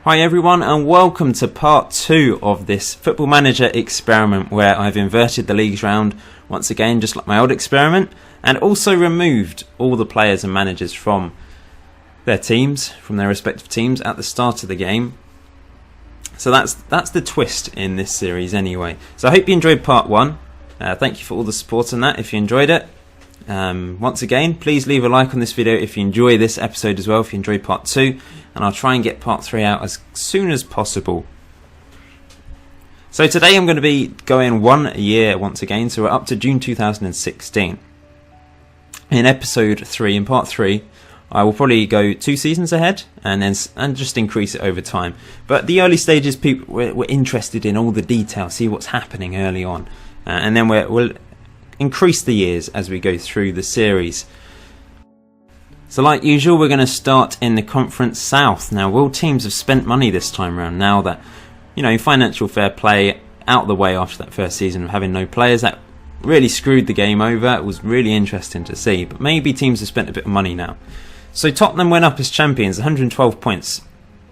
Hi everyone, and welcome to part 2 of this Football Manager experiment where I've inverted the leagues round once again, just like my old experiment, and also removed all the players and managers from their teams, from their respective teams at the start of the game. So that's the twist in this series anyway. So I hope you enjoyed part 1. Thank you for all the support on that if you enjoyed it. Once again, please leave a like on this video if you enjoy this episode as well, if you enjoy part 2, and I'll try and get part 3 out as soon as possible. So today I'm going to be going 1 year once again, so we're up to June 2016. In episode 3, in part 3, I will probably go 2 seasons ahead and just increase it over time. But the early stages, people we're interested in all the details, see what's happening early on, and then we'll increase the years as we go through the series. So like usual, we're going to start in the Conference South. Now, will teams have spent money this time around now that, financial fair play out the way after that first season of having no players? That really screwed the game over. It was really interesting to see, but maybe teams have spent a bit of money now. So Tottenham went up as champions, 112 points.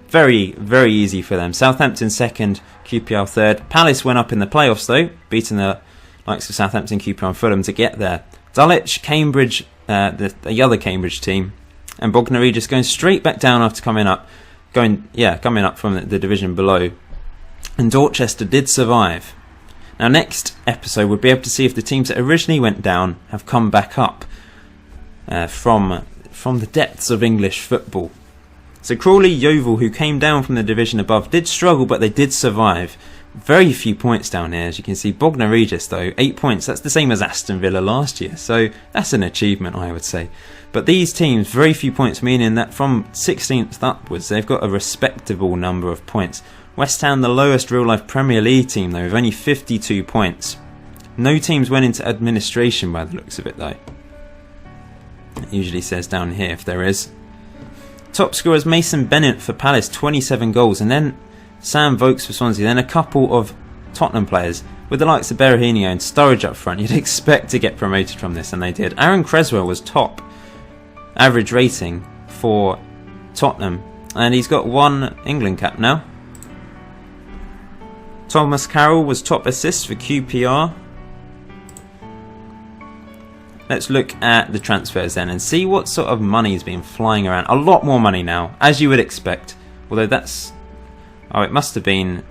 Very, very easy for them. Southampton second, QPR third. Palace went up in the playoffs though, beating the likes of Southampton, QPR and Fulham to get there. Dulwich, Cambridge, the other Cambridge team, and Bognor Regis going straight back down after coming up from the division below. And Dorchester did survive. Now next episode we'll be able to see if the teams that originally went down have come back up from the depths of English football. So Crawley Yeovil, who came down from the division above, did struggle, but they did survive. Very few points down here, as you can see. Bognor Regis though, 8 points. That's the same as Aston Villa last year, so that's an achievement, I would say. But these teams, very few points, meaning that from 16th upwards they've got a respectable number of points. West Ham, the lowest real life Premier League team though, with only 52 points. No teams went into administration by the looks of it though. It usually says down here if there is. Top scorers Mason Bennett for Palace, 27 goals, and then Sam Vokes for Swansea, then a couple of Tottenham players with the likes of Berahino and Sturridge up front. You'd expect to get promoted from this, and they did. Aaron Creswell was top average rating for Tottenham, and he's got 1 England cap now. Thomas Carroll was top assist for QPR. Let's look at the transfers then and see what sort of money has been flying around. A lot more money now, as you would expect, although that's... Oh, it must have been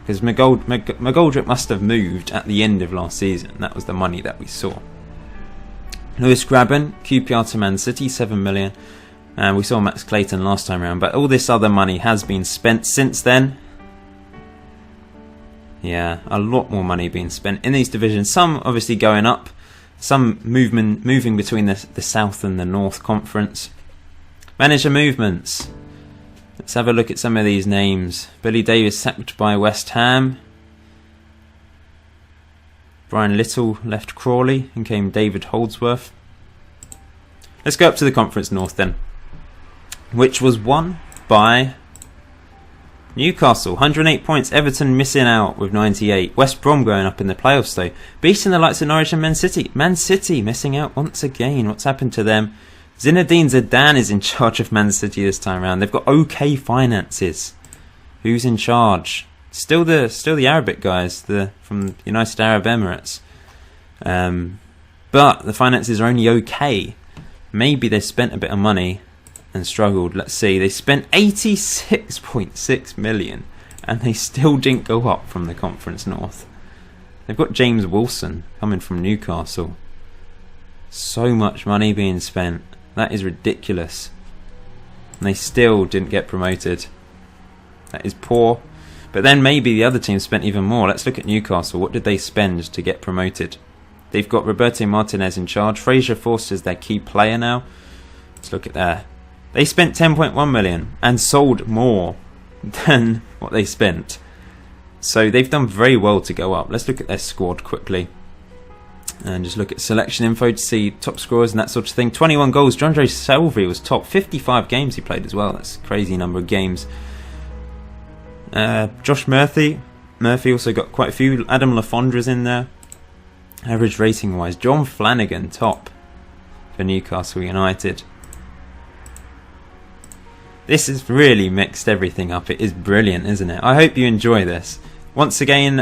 because McGoldrick must have moved at the end of last season. That was the money that we saw. Lewis Grabban, QPR to Man City, 7 million. And we saw Max Clayton last time around. But all this other money has been spent since then. Yeah, a lot more money being spent in these divisions. Some obviously going up. Some moving between the South and the North Conference. Manager movements. Let's have a look at some of these names. Billy Davies sacked by West Ham. Brian Little left Crawley and came David Holdsworth. Let's go up to the Conference North then, which was won by Newcastle, 108 points. Everton missing out with 98. West Brom going up in the playoffs though, beating the likes of Norwich and Man City. Man City missing out once again. What's happened to them? Zinedine Zidane is in charge of Man City this time around. They've got okay finances. Who's in charge? Still the Arabic guys, from United Arab Emirates. But the finances are only okay. Maybe they spent a bit of money and struggled. Let's see. They spent 86.6 million and they still didn't go up from the Conference North. They've got James Wilson coming from Newcastle. So much money being spent. That is ridiculous. And they still didn't get promoted. That is poor. But then maybe the other team spent even more. Let's look at Newcastle. What did they spend to get promoted? They've got Roberto Martinez in charge. Fraser Forster's their key player now. Let's look at there. They spent 10.1 million and sold more than what they spent. So they've done very well to go up. Let's look at their squad quickly. And just look at selection info to see top scorers and that sort of thing. 21 goals. Jandre Selvey was top. 55 games he played as well. That's a crazy number of games. Josh Murphy also got quite a few. Adam Lafondra's in there. Average rating wise. John Flanagan top for Newcastle United. This has really mixed everything up. It is brilliant, isn't it? I hope you enjoy this. Once again,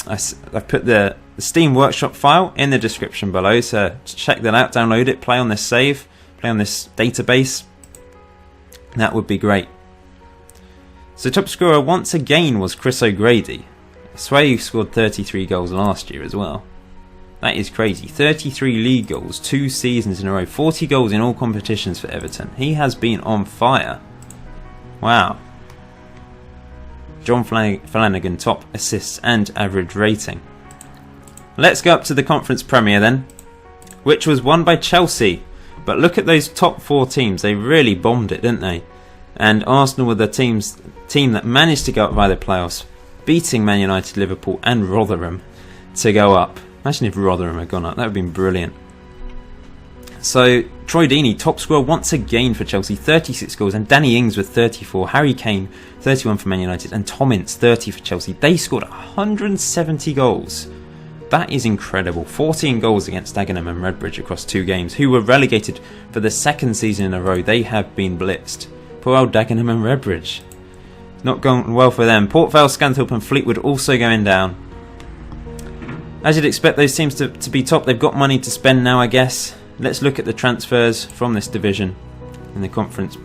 I've put the Steam Workshop file in the description below, so check that out, download it, play on this save, play on this database. That would be great. So top scorer once again was Chris O'Grady. I swear he scored 33 goals last year as well. That is crazy. 33 league goals, 2 seasons in a row, 40 goals in all competitions for Everton. He has been on fire. Wow. John Flanagan top assists and average rating. Let's go up to the Conference Premier then, which was won by Chelsea. But look at those top 4 teams. They really bombed it, didn't they? And Arsenal were the team that managed to go up via the playoffs, beating Man United, Liverpool and Rotherham to go up. Imagine if Rotherham had gone up. That would have been brilliant. So, Troy Deeney, top scorer once again for Chelsea, 36 goals. And Danny Ings with 34. Harry Kane, 31 for Man United. And Tom Ince, 30 for Chelsea. They scored 170 goals. That is incredible. 14 goals against Dagenham and Redbridge across 2 games, who were relegated for the 2nd season in a row. They have been blitzed. Poor old Dagenham and Redbridge. Not going well for them. Port Vale, Scunthorpe and Fleetwood also going down. As you'd expect those teams to be top, they've got money to spend now, I guess. Let's look at the transfers from this division in the conference.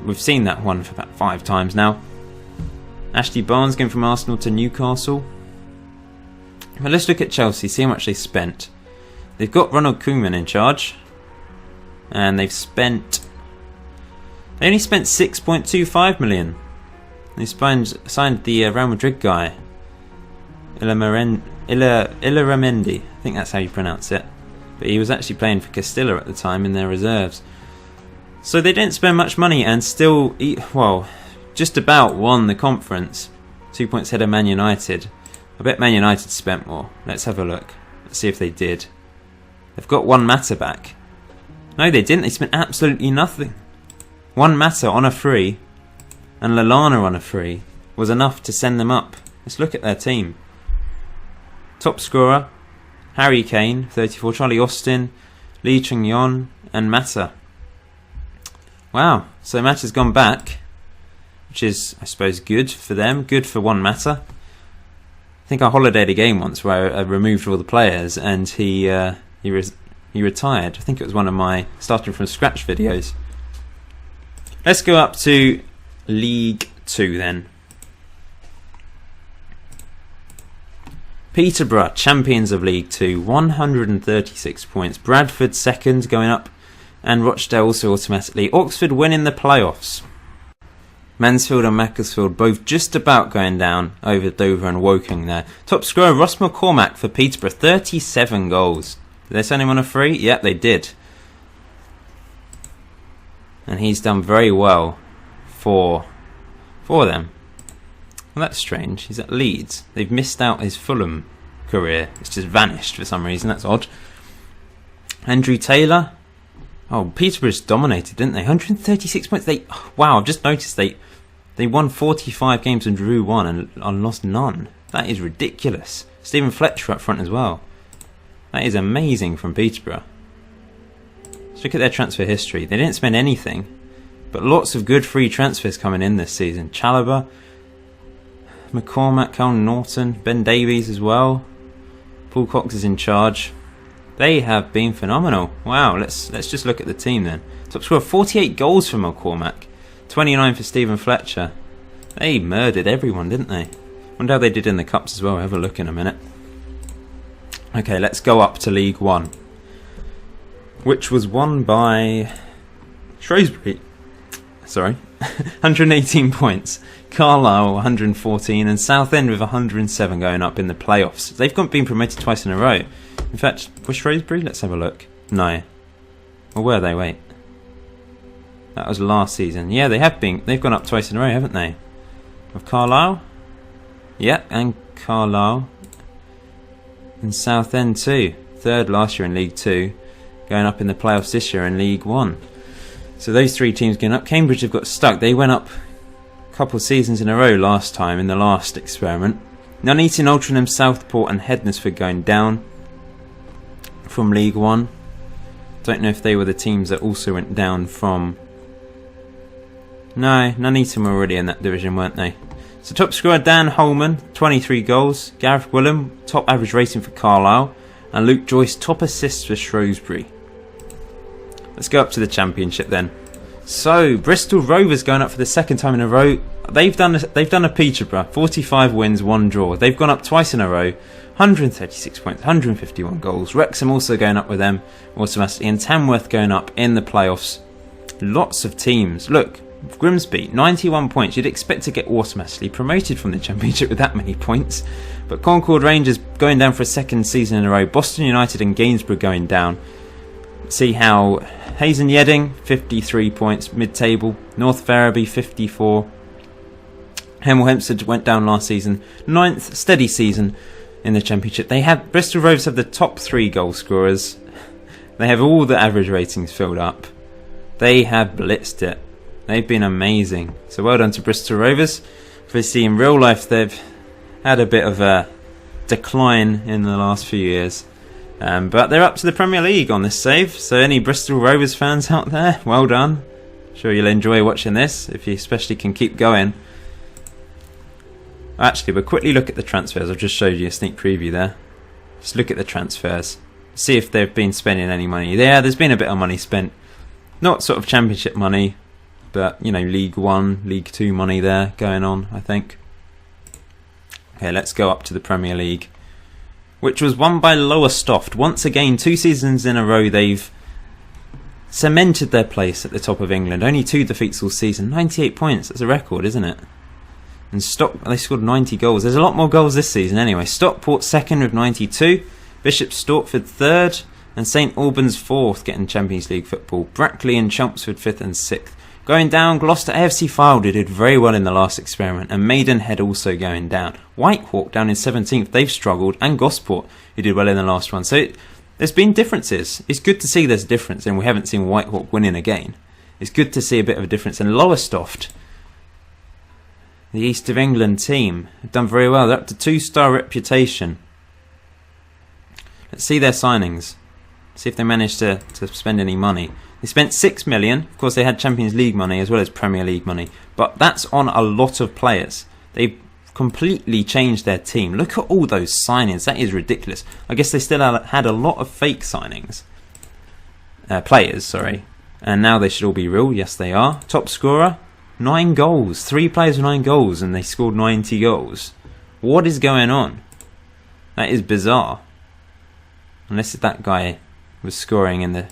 We've seen that one for about 5 times now. Ashley Barnes going from Arsenal to Newcastle. But let's look at Chelsea, see how much they spent. They've got Ronald Koeman in charge. And they only spent 6.25 million. They signed the Real Madrid guy, Illaramendi. I think that's how you pronounce it. But he was actually playing for Castilla at the time in their reserves. So they didn't spend much money and still, just about won the conference. 2 points ahead of Man United. I bet Man United spent more. Let's have a look. Let's see if they did. They've got Juan Mata back. No, they didn't. They spent absolutely nothing. Juan Mata on a free and Lallana on a free was enough to send them up. Let's look at their team. Top scorer, Harry Kane, 34, Charlie Austin, Lee Chung-yon and Mata. Wow, so Mata's gone back, which is, I suppose, good for them, good for Juan Mata. I think I holidayed a game once where I removed all the players and he retired. I think it was one of my starting from scratch videos. Let's go up to League 2 then. Peterborough, champions of League 2, 136 points. Bradford second, going up, and Rochdale also automatically. Oxford winning the playoffs. Mansfield and Macclesfield both just about going down over Dover and Woking there. Top scorer Ross McCormack for Peterborough, 37 goals. Did they send him on a free? Yep, they did. And he's done very well for them. Well, that's strange. He's at Leeds. They've missed out his Fulham career. It's just vanished for some reason. That's odd. Andrew Taylor. Oh, Peterborough's dominated, didn't they? 136 points. Wow, I've just noticed they won 45 games and drew 1 and lost none. That is ridiculous. Stephen Fletcher up front as well. That is amazing from Peterborough. Let's look at their transfer history. They didn't spend anything, but lots of good free transfers coming in this season. Chalobah, McCormack, Carl Norton, Ben Davies as well. Paul Cox is in charge. They have been phenomenal. Wow, let's just look at the team then. Top scorer, 48 goals for McCormack, 29 for Stephen Fletcher. They murdered everyone, didn't they? Wonder how they did in the cups as well. Have a look in a minute. Okay, let's go up to League 1, which was won by Shrewsbury. 118 points. Carlisle 114 and Southend with 107 going up in the playoffs. They've been promoted twice in a row. In fact, was Shrewsbury? Let's have a look. No. Or were they? Wait. That was last season. Yeah, they have been. They've gone up twice in a row, haven't they? With Carlisle? Yeah, and Carlisle. And Southend too. Third last year in League 2. Going up in the playoffs this year in League 1. So those 3 teams going up. Cambridge have got stuck. They went up a couple of seasons in a row last time in the last experiment. Nuneaton, Altrincham, Southport and Hednesford going down from League 1. Don't know if they were the teams that also went down from No, Nuneaton were already in that division, weren't they? So top scorer Dan Holman, 23 goals. Gareth Willem, top average rating for Carlisle. And Luke Joyce, top assists for Shrewsbury. Let's go up to the Championship then. So Bristol Rovers going up for the second time in a row. They've done a Peterborough, 45 wins, 1 draw. They've gone up twice in a row, 136 points, 151 goals. Wrexham also going up with them automatically, and Tamworth going up in the playoffs. Lots of teams. Look, Grimsby, 91 points. You'd expect to get automatically promoted from the Championship with that many points. But Concord Rangers going down for a second season in a row. Boston United and Gainsborough going down. See how Hayes and Yedding, 53 points, mid-table. North Ferriby, 54. Hemel Hempstead went down last season. 9th, steady season in the Championship. Bristol Rovers have the top 3 goal scorers. They have all the average ratings filled up. They have blitzed it. They've been amazing. So well done to Bristol Rovers. Obviously in real life they've had a bit of a decline in the last few years. But they're up to the Premier League on this save. So any Bristol Rovers fans out there, well done. Sure you'll enjoy watching this, if you especially can keep going. Actually, we'll quickly look at the transfers. I've just showed you a sneak preview there. Just look at the transfers. See if they've been spending any money. Yeah, there's been a bit of money spent. Not sort of Championship money, but, you know, League 1, League 2 money there going on, I think. Okay, let's go up to the Premier League, which was won by Lowestoft. Once again, 2 seasons in a row, they've cemented their place at the top of England. Only 2 defeats all season. 98 points. That's a record, isn't it? And they scored 90 goals. There's a lot more goals this season anyway. Stockport second with 92. Bishop Stortford third. And St Albans fourth, getting Champions League football. Brackley and Chelmsford 5th and 6th. Going down, Gloucester AFC Fylde, who did very well in the last experiment. And Maidenhead also going down. Whitehawk down in 17th. They've struggled. And Gosport, who did well in the last one. So there's been differences. It's good to see there's a difference. And we haven't seen Whitehawk winning again. It's good to see a bit of a difference. And Lowestoft, the East of England team, have done very well. They're up to 2-star reputation. Let's see their signings. See if they managed to spend any money. They spent 6 million. Of course, they had Champions League money as well as Premier League money. But that's on a lot of players. They've completely changed their team. Look at all those signings. That is ridiculous. I guess they still had a lot of fake signings. Players, sorry. And now they should all be real. Yes, they are. Top scorer, 9 goals. 3 players with 9 goals and they scored 90 goals. What is going on? That is bizarre. Unless that guy was scoring in the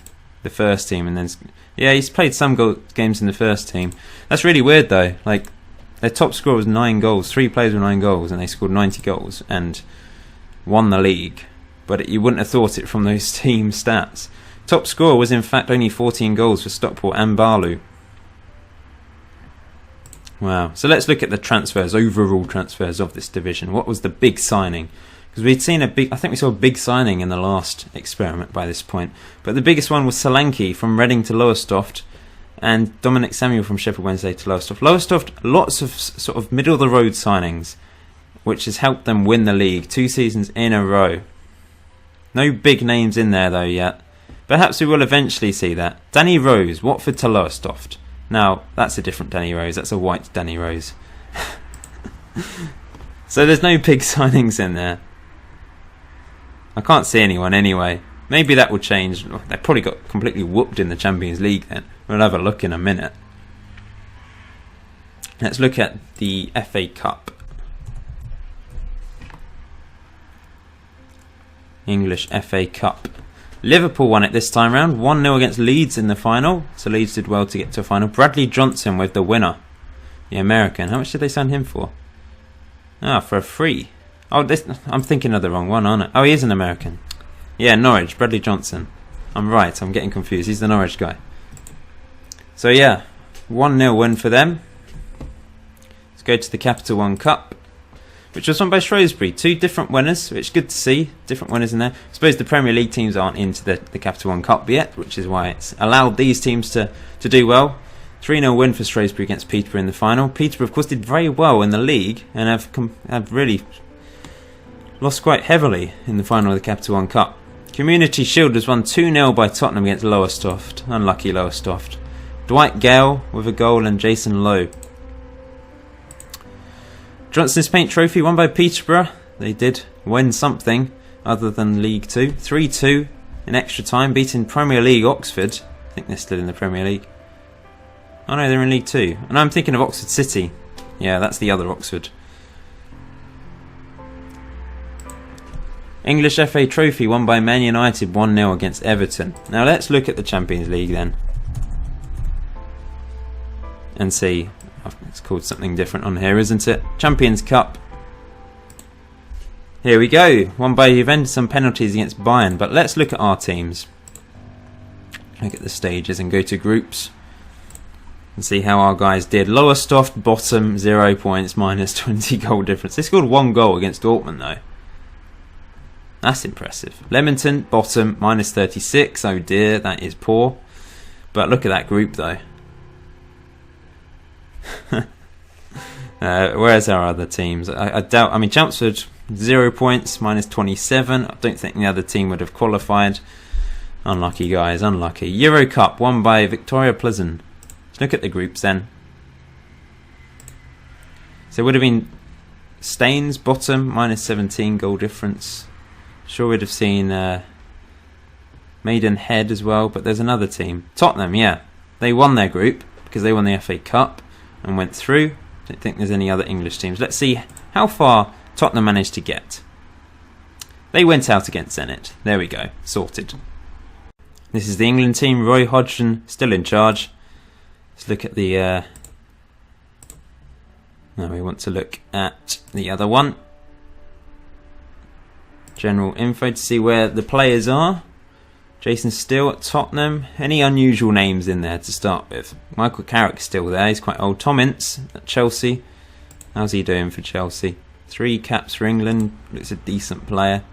first team and then... Yeah, he's played some games in the first team. That's really weird though. Like, their top scorer was 9 goals. 3 players with 9 goals and they scored 90 goals and won the league. But you wouldn't have thought it from those team stats. Top scorer was in fact only 14 goals for Stockport and Barlow. Wow. So let's look at the transfers, overall transfers of this division. What was the big signing? Because we'd seen I think we saw a big signing in the last experiment by this point. But the biggest one was Solanke from Reading to Lowestoft and Dominic Samuel from Sheffield Wednesday to Lowestoft. Lowestoft, lots of sort of middle of the road signings, which has helped them win the league 2 seasons in a row. No big names in there though yet. Perhaps we will eventually see that. Danny Rose, Watford to Lowestoft. Now, that's a different Danny Rose. That's a white Danny Rose. So there's no big signings in there. I can't see anyone anyway. Maybe that will change. They probably got completely whooped in the Champions League then. We'll have a look in a minute. Let's look at the FA Cup. English FA Cup. Liverpool won it this time round. 1-0 against Leeds in the final. So Leeds did well to get to a final. Bradley Johnson with the winner. The American. How much did they sign him for? For a free. Oh, I'm thinking of the wrong one, aren't I? Oh, he is an American. Yeah, Norwich, Bradley Johnson. I'm right, I'm getting confused. He's the Norwich guy. So yeah, 1-0 win for them. Let's go to the Capital One Cup, which was won by Shrewsbury. 2 different winners, which is good to see. Different winners in there. I suppose the Premier League teams aren't into the Capital One Cup yet, which is why it's allowed these teams to do well. 3-0 win for Shrewsbury against Peterborough in the final. Peterborough, of course, did very well in the league and have really lost quite heavily in the final of the Capital One Cup. Community Shield was won 2-0 by Tottenham against Lowestoft. Unlucky Lowestoft. Dwight Gale with a goal and Jason Lowe. Johnson's Paint Trophy won by Peterborough. They did win something other than League 2. 3-2 in extra time, beating Premier League Oxford. I think they're still in the Premier League. Oh no, they're in League 2. And I'm thinking of Oxford City. Yeah, that's the other Oxford. English FA Trophy won by Man United 1-0 against Everton. Now let's look at the Champions League then. And see. It's called something different on here, isn't it? Champions Cup. Here we go. Won by Juventus on penalties against Bayern. But let's look at our teams. Look at the stages and go to groups. And see how our guys did. Lowestoft, bottom, 0 points, minus 20 goal difference. They scored 1 goal against Dortmund though. That's impressive. Leamington, bottom, minus 36. Oh dear, that is poor. But look at that group though. Where's our other teams? I doubt. I mean, Chelmsford 0 points, minus 27. I don't think the other team would have qualified. Unlucky guys, unlucky. Euro Cup won by Victoria Pleasant. Let's look at the groups then. So it would have been Staines bottom, minus 17 goal difference. Sure, we'd have seen Maidenhead as well, but there's another team. Tottenham, yeah, they won their group because they won the FA Cup and went through. Don't think there's any other English teams. Let's see how far Tottenham managed to get. They went out against Zenit. There we go. Sorted. This is the England team. Roy Hodgson still in charge. Let's look at the... Now we want to look at the other one. General info to see where the players are. Jason Steele at Tottenham. Any unusual names in there to start with? Michael Carrick's still there. He's quite old. Tom Ince at Chelsea. How's he doing for Chelsea? 3 caps for England. Looks a decent player.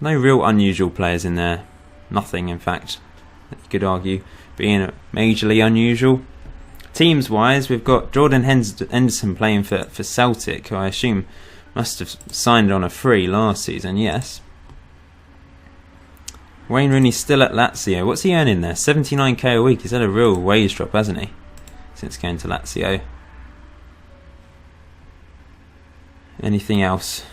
No real unusual players in there. Nothing, in fact, that you could argue being majorly unusual. Teams-wise, we've got Jordan Henderson playing for Celtic, who I assume must have signed on a free last season. Yes. Wayne Rooney's still at Lazio. What's he earning there? 79k a week. He's had a real wage drop, hasn't he? Since going to Lazio. Anything else?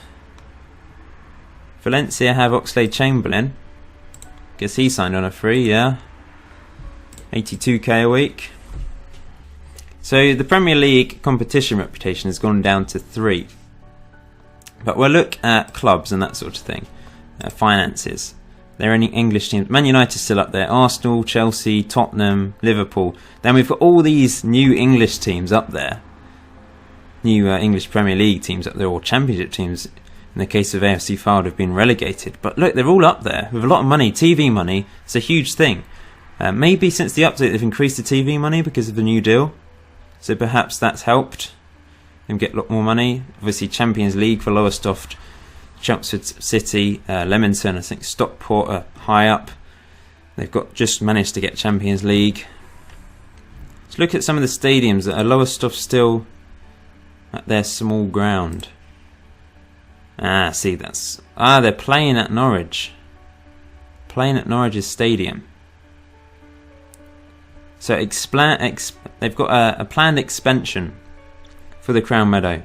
Valencia have Oxlade-Chamberlain. Guess he signed on a free, yeah. 82k a week. So the Premier League competition reputation has gone down to 3. But we'll look at clubs and that sort of thing. Finances. There are any English teams. Man United still up there. Arsenal, Chelsea, Tottenham, Liverpool. Then we've got all these new English teams up there. New English Premier League teams up there, or Championship teams. In the case of AFC Fylde have been relegated. But look, they're all up there with a lot of money. TV money. It's a huge thing. Maybe since the update they've increased the TV money because of the new deal. So perhaps that's helped them get a lot more money. Obviously Champions League for Lowestoft, Chelmsford City, Leamington, I think Stockport are high up. They've just managed to get Champions League. Let's look at some of the stadiums that are Lowestoft still at their small ground. See, they're playing at Norwich. Playing at Norwich's stadium. So they've got a planned expansion for the Crown Meadow.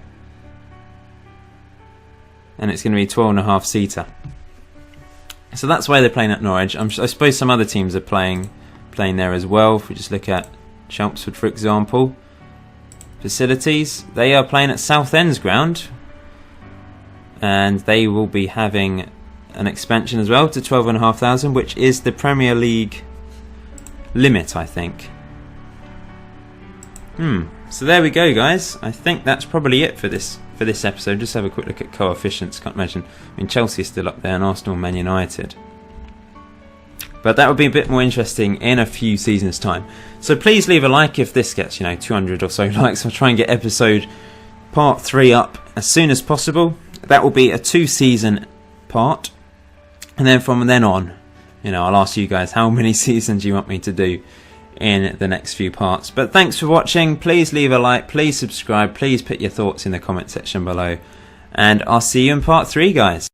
And it's going to be a 12.5 seater. So that's why they're playing at Norwich. I suppose some other teams are playing there as well. If we just look at Chelmsford, for example. Facilities. They are playing at Southend's ground. And they will be having an expansion as well to 12,500, which is the Premier League limit, I think. So there we go, guys. I think that's probably it for this episode. Just have a quick look at coefficients. Can't imagine. I mean, Chelsea is still up there, and Arsenal, Man United. But that would be a bit more interesting in a few seasons' time. So please leave a like if this gets 200 or so likes. I'll try and get episode part 3 up as soon as possible. That will be a 2-season part, and then from then on, I'll ask you guys how many seasons you want me to do in the next few parts. But thanks for watching. Please leave a like, please subscribe, please put your thoughts in the comment section below, and I'll see you in part 3, guys.